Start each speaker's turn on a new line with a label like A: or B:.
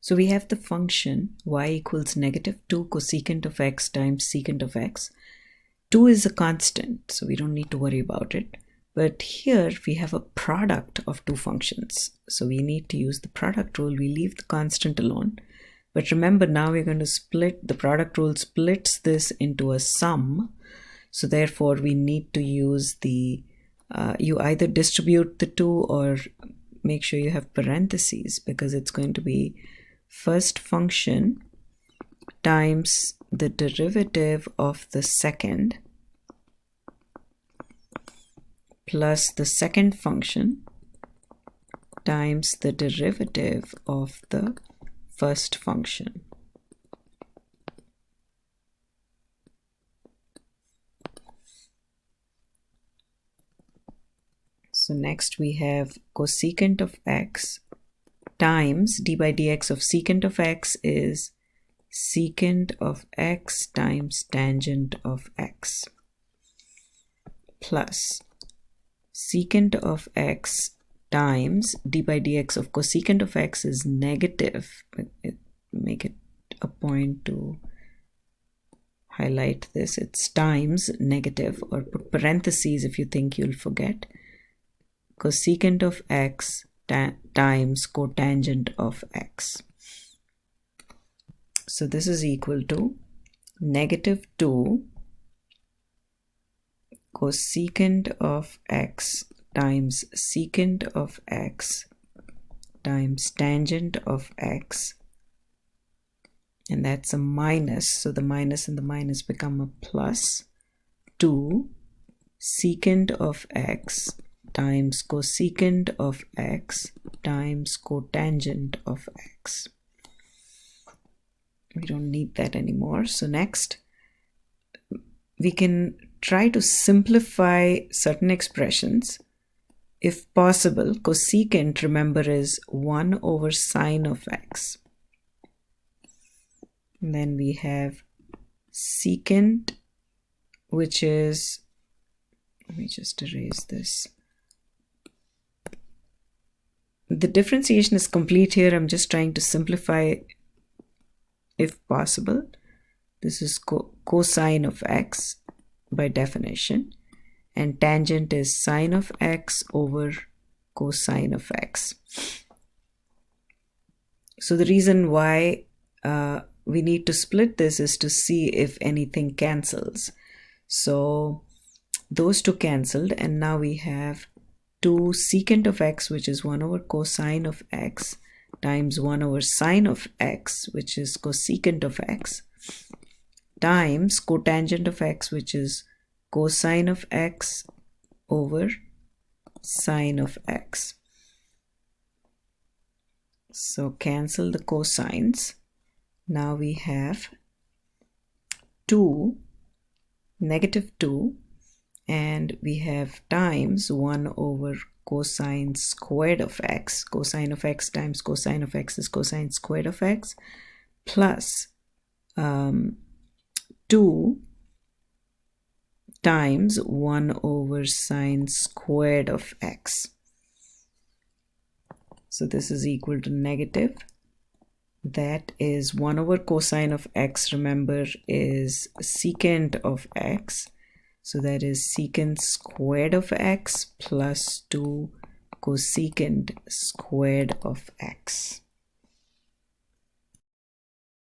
A: So we have the function y equals -2 cosecant of x times secant of x. 2 is a constant, so we don't need to worry about it. But here we have a product of two functions. So we need to use the product rule. We leave the constant alone. But remember, now we're going to split, the product rule splits this into a sum. So therefore we need to use the, you either distribute the two or make sure you have parentheses, because it's going to be first function times the derivative of the second plus the second function times the derivative of the first function. So next we have cosecant of x times d by dx of secant of x is secant of x times tangent of x plus secant of x times d by dx of cosecant of x is negative. Make it a point to highlight this. It's times negative, or put parentheses if you think you'll forget. Cosecant of x times cotangent of x. So this is equal to -2 cosecant of x times secant of x times tangent of x, and that's a minus, so the minus and the minus become a plus, 2 secant of x times cosecant of x times cotangent of x. We don't need that anymore. So next we can try to simplify certain expressions. If possible, cosecant, remember, is 1 over sine of x. And then we have secant, which is, let me just erase this. The differentiation is complete here. I'm just trying to simplify if possible. This is cosine of x by definition, and tangent is sine of x over cosine of x. So the reason why we need to split this is to see if anything cancels. So those two cancelled, and now we have 2 secant of x, which is 1 over cosine of x, times 1 over sine of x, which is cosecant of x, times cotangent of x, which is cosine of x over sine of x. So cancel the cosines. Now we have 2, -2, and we have times 1 over cosine squared of x. Cosine of x times cosine of x is cosine squared of x, plus 2 times 1 over sine squared of x. So this is equal to negative. That is 1 over cosine of x, remember, is secant of x. So that is secant squared of x plus 2 cosecant squared of x.